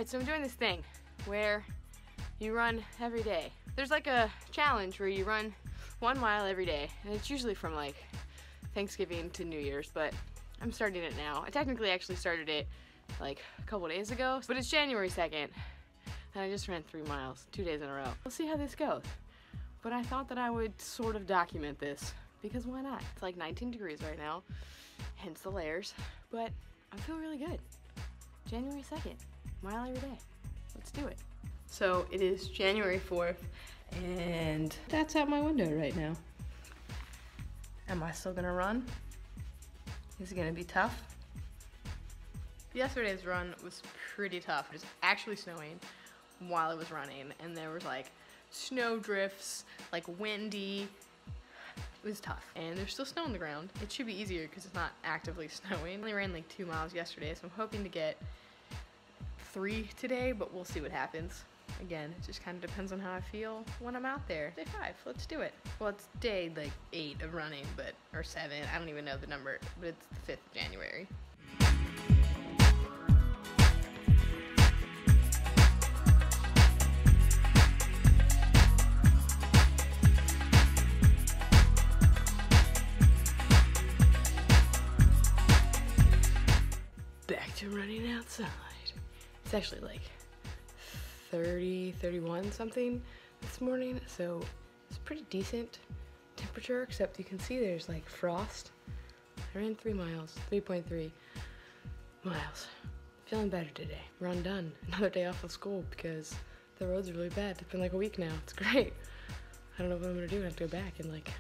Alright, so I'm doing this thing where you run every day. There's like a challenge where you run 1 mile every day, and it's usually from like Thanksgiving to New Year's, but I'm starting it now. I technically actually started it like a couple days ago, but it's January 2nd, and I just ran 3 miles 2 days in a row. We'll see how this goes. But I thought that I would sort of document this, because why not? It's like 19 degrees right now, hence the layers, but I feel really good. January 2nd, mile every day. Let's do it. So it is January 4th, and that's out my window right now. Am I still gonna run? Is it gonna be tough? Yesterday's run was pretty tough. It was actually snowing while I was running, and there was like snow drifts, like windy. It was tough, and there's still snow on the ground. It should be easier because it's not actively snowing. I only ran like 2 miles yesterday, so I'm hoping to get 3 today, but we'll see what happens. Again, it just kind of depends on how I feel when I'm out there. Day 5, let's do it. Well, it's day like 8 of running, or 7, I don't even know the number, but it's the 5th of January. Back to running outside. It's actually like 30, 31 something this morning, so it's pretty decent temperature, except you can see there's like frost. I ran 3 miles, 3.3 miles. Feeling better today. Run done. Another day off of school because the roads are really bad. It's been like a week now. It's great. I don't know what I'm gonna do. I have to go back and like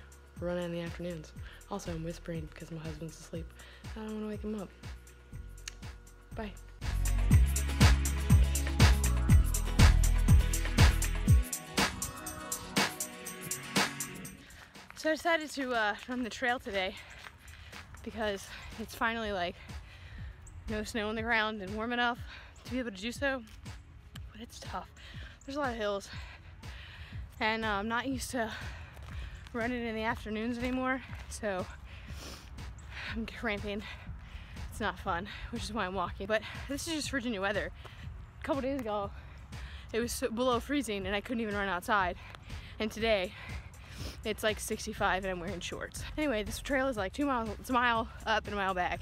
run in the afternoons. Also, I'm whispering because my husband's asleep. I don't wanna wake him up. Bye. So I decided to run the trail today because it's finally like no snow on the ground and warm enough to be able to do so, but it's tough. There's a lot of hills, and I'm not used to running in the afternoons anymore, so I'm cramping. It's not fun, which is why I'm walking. But this is just Virginia weather. A couple days ago, it was below freezing and I couldn't even run outside. And today, it's like 65 and I'm wearing shorts. Anyway, this trail is like 2 miles, it's a mile up and a mile back.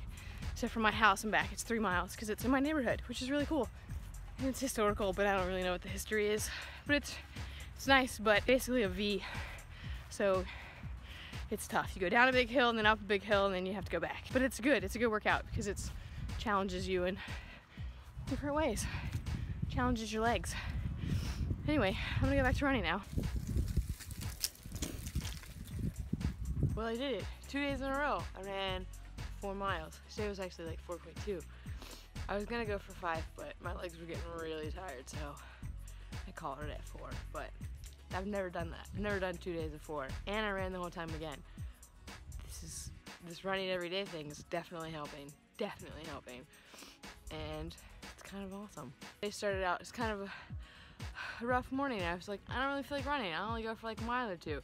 So from my house and back, it's 3 miles because it's in my neighborhood, which is really cool. And it's historical, but I don't really know what the history is. But it's nice, but basically a V. So it's tough. You go down a big hill and then up a big hill and then you have to go back. But it's good workout because it challenges you in different ways. Challenges your legs. Anyway, I'm gonna go back to running now. Well, I did it 2 days in a row. I ran 4 miles. Today was actually like 4.2. I was gonna go for 5, but my legs were getting really tired, so I called it at 4. But I've never done that. I've never done 2 days of 4, and I ran the whole time again. This running every day thing is definitely helping, and it's kind of awesome. They started out, it's kind of a rough morning. I was like, I don't really feel like running. I'll only go for like a mile or 2,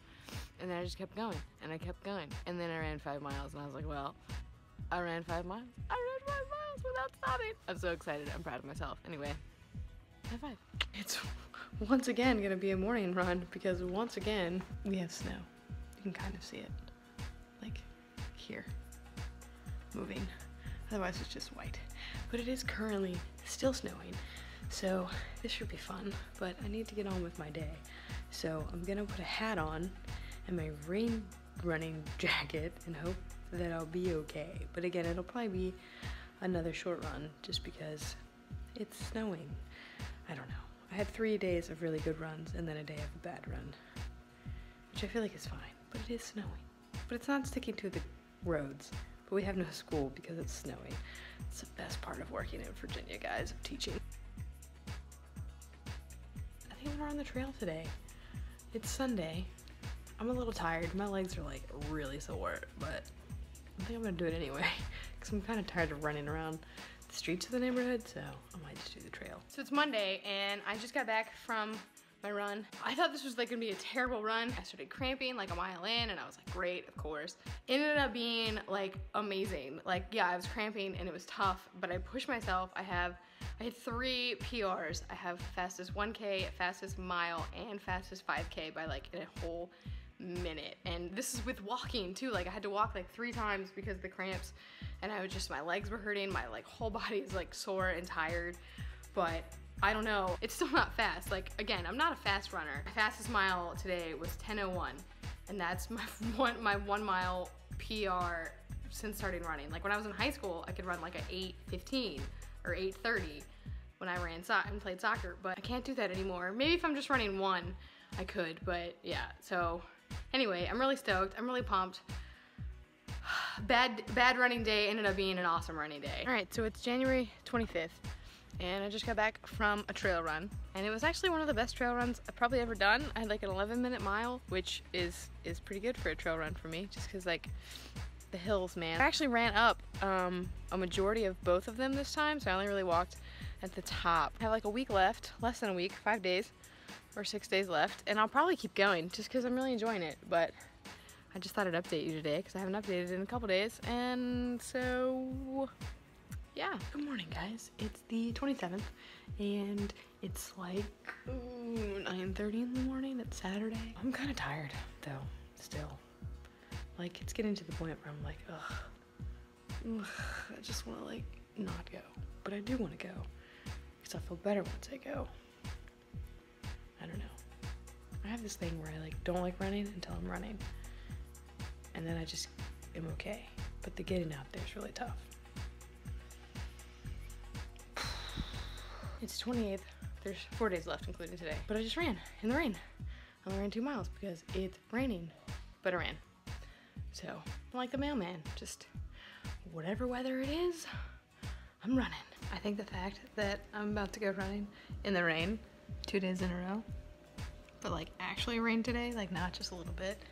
and then I just kept going, and I kept going, and then I ran 5 miles, and I was like, well, I ran 5 miles. I ran 5 miles without stopping. I'm so excited. I'm proud of myself. Anyway, high five. It's once again gonna be a morning run because once again we have snow. You can kind of see it, like here, moving. Otherwise it's just white. But it is currently still snowing, so this should be fun. But I need to get on with my day, so I'm gonna put a hat on and my rain running jacket and hope that I'll be okay. But again, it'll probably be another short run just because it's snowing. I don't know. I had 3 days of really good runs and then a day of a bad run, which I feel like is fine, but it is snowing. But it's not sticking to the roads, but we have no school because it's snowing. It's the best part of working in Virginia, guys, of teaching. I think I'm gonna run the trail today. It's Sunday. I'm a little tired. My legs are like really sore, but I think I'm gonna do it anyway because I'm kind of tired of running around the streets of the neighborhood, so I might just do the trail. So it's Monday and I just got back from my run. I thought this was like gonna be a terrible run. I started cramping like a mile in and I was like, great, of course. It ended up being like amazing. Like, yeah, I was cramping and it was tough, but I pushed myself. I have I had 3 PRs. I have fastest 1K, fastest mile, and fastest 5K by like in a whole minute. And this is with walking too. Like I had to walk like 3 times because of the cramps, and I was just, my legs were hurting, my like whole body is like sore and tired. But I don't know, it's still not fast. Like again, I'm not a fast runner. My fastest mile today was 10:01, and that's my 1 mile PR since starting running. Like when I was in high school, I could run like a 8:15 or 8:30 when I ran and played soccer, but I can't do that anymore. Maybe if I'm just running 1, I could, but yeah. So anyway, I'm really stoked. I'm really pumped. Bad running day ended up being an awesome running day. All right, so it's January 25th, and I just got back from a trail run, and it was actually one of the best trail runs I've probably ever done. I had like an 11-minute mile, which is pretty good for a trail run for me, just because like the hills, man. I actually ran up a majority of both of them this time, so I only really walked at the top. I have like a week left, less than a week, 5 days or 6 days left, and I'll probably keep going just because I'm really enjoying it. But I just thought I'd update you today because I haven't updated in a couple days, and so yeah. Good morning, guys. It's the 27th, and it's like 9:30 in the morning. It's Saturday. I'm kind of tired though, still. Like, it's getting to the point where I'm like, ugh, I just want to like not go, but I do want to go because I feel better once I go. I don't know. I have this thing where I like don't like running until I'm running, and then I just am okay. But the getting out there is really tough. It's 28th. There's 4 days left, including today. But I just ran in the rain. I only ran 2 miles because it's raining, but I ran. So I'm like the mailman, just whatever weather it is, I'm running. I think the fact that I'm about to go running in the rain 2 days in a row, but like actually rain today, like not just a little bit,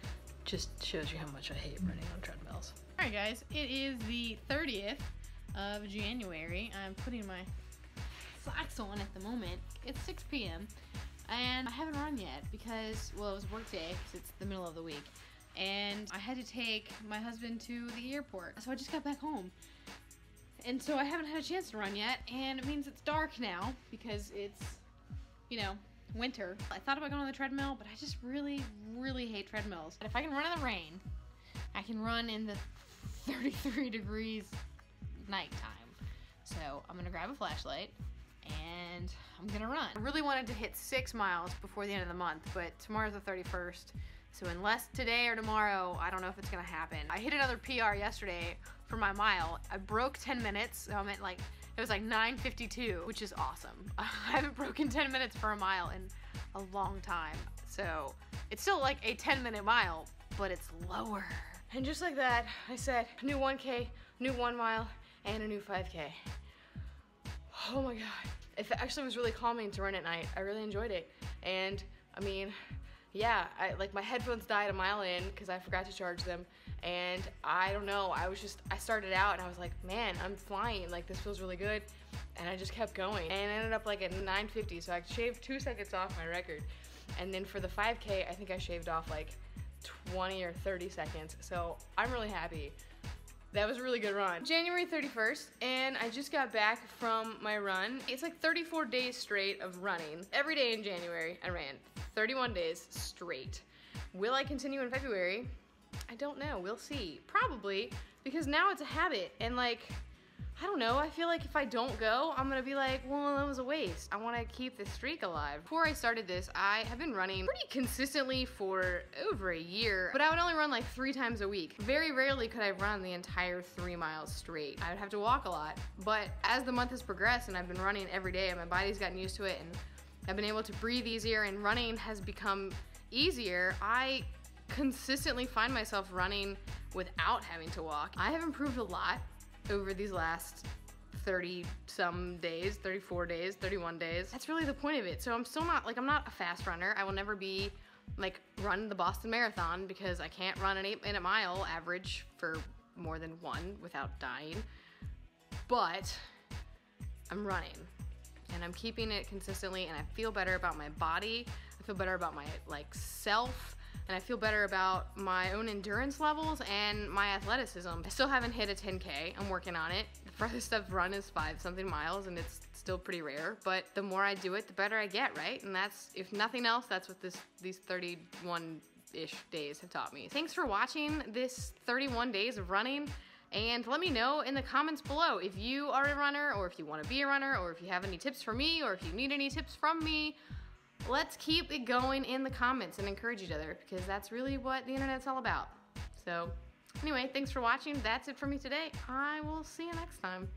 just shows you how much I hate running on treadmills. All right, guys, it is the 30th of January. I'm putting my socks on at the moment. It's 6 p.m. and I haven't run yet because, well, it was work day because it's the middle of the week. And I had to take my husband to the airport. So I just got back home. And so I haven't had a chance to run yet, and it means it's dark now because it's, you know, winter. I thought about going on the treadmill, but I just really, really hate treadmills. But if I can run in the rain, I can run in the 33 degrees nighttime. So I'm gonna grab a flashlight and I'm gonna run. I really wanted to hit 6 miles before the end of the month, but tomorrow's the 31st. So unless today or tomorrow, I don't know if it's gonna happen. I hit another PR yesterday for my mile. I broke 10 minutes, so I'm at like, it was like 9:52, which is awesome. I haven't broken 10 minutes for a mile in a long time. So it's still like a 10-minute mile, but it's lower. And just like that, I said, new 1K, new 1 mile, and a new 5K. Oh my God. It actually was really calming to run at night. I really enjoyed it. And I mean, yeah, like my headphones died a mile in because I forgot to charge them, and I don't know, I started out and I was like, man, I'm flying, like this feels really good, and I just kept going, and I ended up like at 9:50, so I shaved 2 seconds off my record. And then for the 5K, I think I shaved off like 20 or 30 seconds, so I'm really happy. That was a really good run. January 31st, and I just got back from my run. It's like 34 days straight of running. Every day in January, I ran 31 days straight. Will I continue in February? I don't know, we'll see. Probably, because now it's a habit, and like, I don't know, I feel like if I don't go, I'm gonna be like, well, that was a waste. I wanna keep this streak alive. Before I started this, I have been running pretty consistently for over a year, but I would only run like 3 times a week. Very rarely could I run the entire 3 miles straight. I would have to walk a lot, but as the month has progressed and I've been running every day and my body's gotten used to it and I've been able to breathe easier and running has become easier, I consistently find myself running without having to walk. I have improved a lot over these last 30-some days, 34 days, 31 days. That's really the point of it. So I'm still not, like, I'm not a fast runner. I will never be, like, run the Boston Marathon because I can't run an 8-minute mile average for more than 1 without dying. But I'm running, and I'm keeping it consistently, and I feel better about my body. I feel better about my, like, self. And I feel better about my own endurance levels and my athleticism. I still haven't hit a 10K. I'm working on it. The farthest I've run is 5-something miles, and it's still pretty rare, but the more I do it, the better I get, right? And that's, if nothing else, that's what these 31-ish days have taught me. Thanks for watching this 31 days of running, and let me know in the comments below if you are a runner, or if you want to be a runner, or if you have any tips for me, or if you need any tips from me. Let's keep it going in the comments and encourage each other, because that's really what the internet's all about. So anyway, thanks for watching. That's it for me today. I will see you next time.